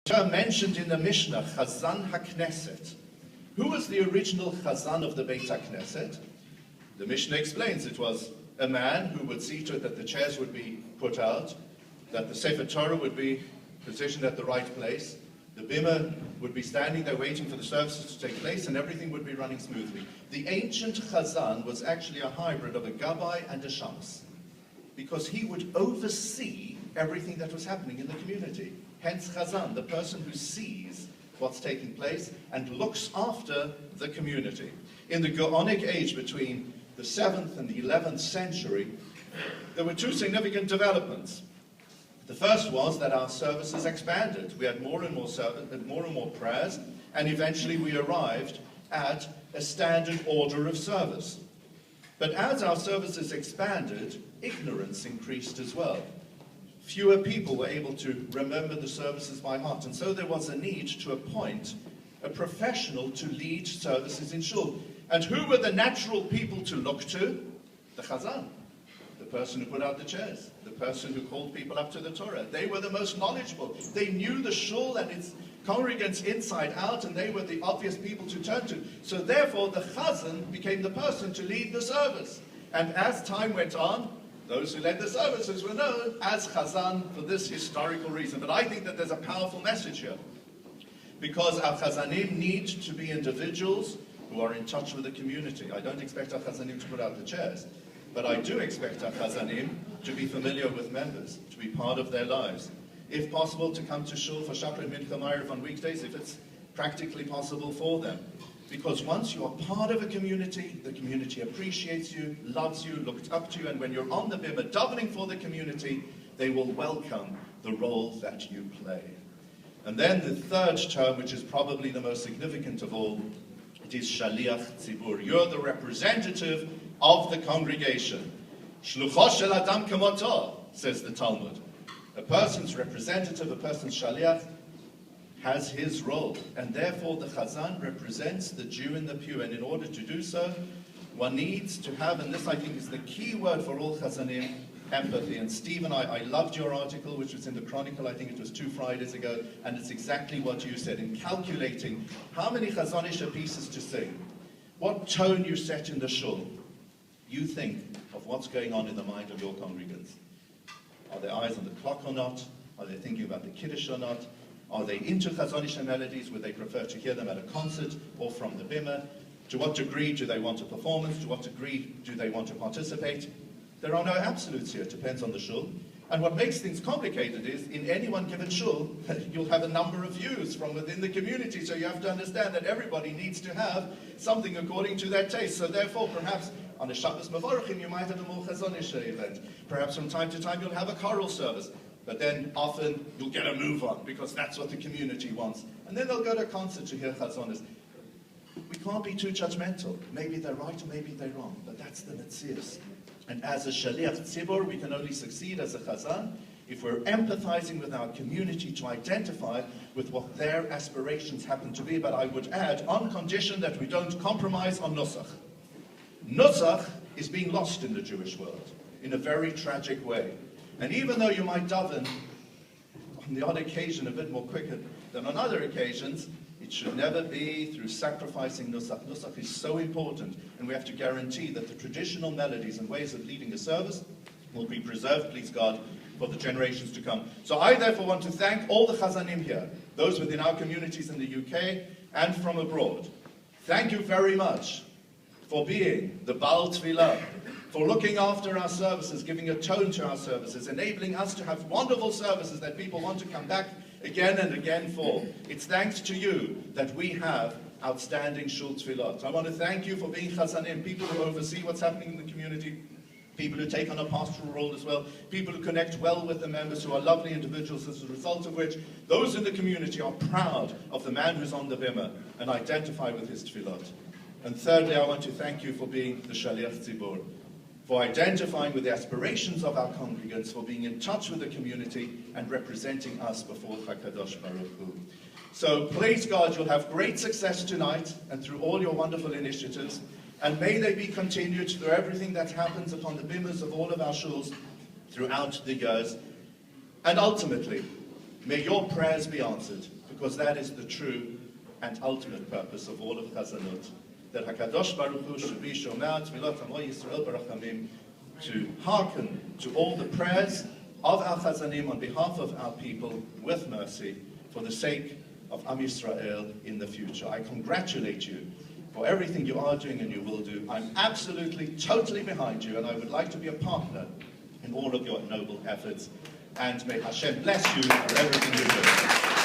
term mentioned in the Mishnah, chazzan HaKnesset. Who was the original chazzan of the Beit HaKnesset? The Mishnah explains it was a man who would see to it that the chairs would be put out, that the Sefer Torah would be positioned at the right place, the bimah would be standing there waiting for the services to take place, and everything would be running smoothly. The ancient chazan was actually a hybrid of a gabbai and a shams, because he would oversee everything that was happening in the community. Hence chazan, the person who sees what's taking place and looks after the community. In the Gaonic age between the 7th and the 11th century, there were two significant developments. The first was that our services expanded. We had more and more prayers, and eventually we arrived at a standard order of service. But as our services expanded, ignorance increased as well. Fewer people were able to remember the services by heart, and so there was a need to appoint a professional to lead services in shul. And who were the natural people to look to? The chazan, the person who put out the chairs, the person who called people up to the Torah. They were the most knowledgeable. They knew the shul and its congregants inside out, and they were the obvious people to turn to. So therefore, the chazan became the person to lead the service. And as time went on, those who led the services were known as chazan for this historical reason. But I think that there's a powerful message here, because our chazanim need to be individuals who are in touch with the community. I don't expect our chazanim to put out the chairs, but I do expect our chazanim to be familiar with members, to be part of their lives. If possible, to come to shul for Shachrit, Mincha, Ma'ariv on weekdays, if it's practically possible for them. Because once you are part of a community, the community appreciates you, loves you, looks up to you, and when you're on the bimah davening for the community, they will welcome the role that you play. And then the third term, which is probably the most significant of all, it is shaliach tzibur. You're the representative of the congregation. Shlucho shel adam kamoto, says the Talmud. A person's representative, a person's shaliach, has his role, and therefore the chazan represents the Jew in the pew, and in order to do so, one needs to have, and this I think is the key word for all chazanim, empathy. And Stephen, I loved your article, which was in the Chronicle, I think it was 2 Fridays ago, and it's exactly what you said. In calculating how many chazanish pieces to sing, what tone you set in the shul, you think of what's going on in the mind of your congregants. Are their eyes on the clock or not? Are they thinking about the Kiddush or not? Are they into chazanisha melodies? Would they prefer to hear them at a concert or from the bimah? To what degree do they want a performance? To what degree do they want to participate? There are no absolutes here. It depends on the shul. And what makes things complicated is, in any one given shul, you'll have a number of views from within the community, so you have to understand that everybody needs to have something according to their taste. So therefore, perhaps on a Shabbos Mevorachim, you might have a more chazanisha event. Perhaps from time to time, you'll have a choral service. But then often you'll get a move on, because that's what the community wants. And then they'll go to a concert to hear chazanis. We can't be too judgmental. Maybe they're right or maybe they're wrong, but that's the metzius. And as a shaliach tzibur, we can only succeed as a chazan if we're empathizing with our community to identify with what their aspirations happen to be. But I would add, on condition that we don't compromise on Nusach. Nusach is being lost in the Jewish world in a very tragic way. And even though you might daven on the odd occasion a bit more quicker than on other occasions, it should never be through sacrificing Nusach. Nusach is so important, and we have to guarantee that the traditional melodies and ways of leading a service will be preserved, please God, for the generations to come. So I therefore want to thank all the chazanim here, those within our communities in the UK and from abroad. Thank you very much for being the Baal Tfilah, for looking after our services, giving a tone to our services, enabling us to have wonderful services that people want to come back again and again for. It's thanks to you that we have outstanding shul tefillot. I want to thank you for being chazanim, people who oversee what's happening in the community, people who take on a pastoral role as well, people who connect well with the members, who are lovely individuals, as a result of which those in the community are proud of the man who's on the bimah and identify with his tefillot. And thirdly, I want to thank you for being the shaliach tzibur, for identifying with the aspirations of our congregants, for being in touch with the community and representing us before HaKadosh Baruch Hu. So praise God, you'll have great success tonight and through all your wonderful initiatives, and may they be continued through everything that happens upon the bimahs of all of our shuls throughout the years. And ultimately, May your prayers be answered, because that is the true and ultimate purpose of all of Chazanot. That HaKadosh Baruch Hu should be Shomea Tefillot Amo Yisrael Barachamim, to hearken to all the prayers of our Chazanim on behalf of our people with mercy for the sake of Am Yisrael in the future. I congratulate you for everything you are doing and you will do. I'm absolutely, totally behind you, and I would like to be a partner in all of your noble efforts. And may Hashem bless you for everything you do.